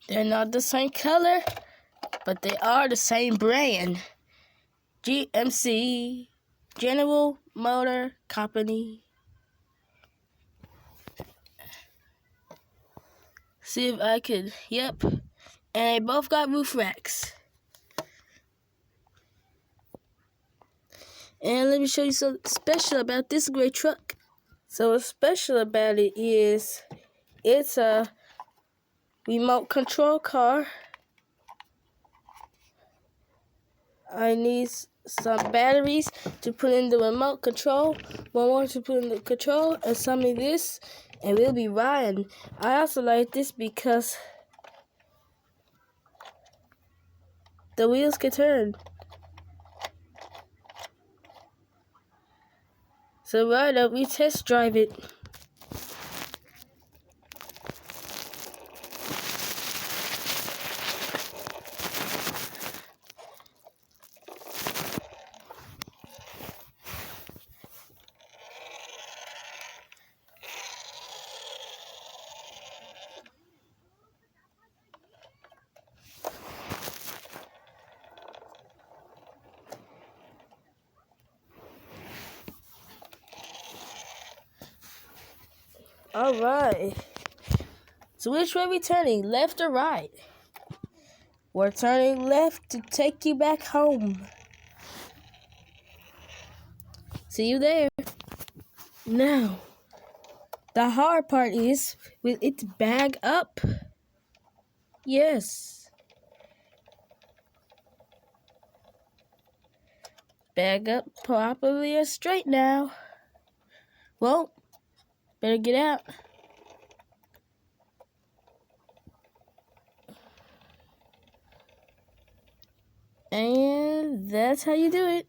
They're not the same color, but they are the same brand. GMC, General Motor Company. See if I could, yep. And they both got roof racks. And let me show you something special about this gray truck. So what's special about it is it's a remote control car. I need some batteries to put in the remote control, one more to put in the control, and some of this, and we'll be riding. I also like this because the wheels can turn. So right up, we test drive it. Alright. So which way we turning? Left or right? We're turning left to take you back home. See you there. Now, the hard part is, will it bag up? Yes. Bag up properly and straight now. Well, better get out. And that's how you do it.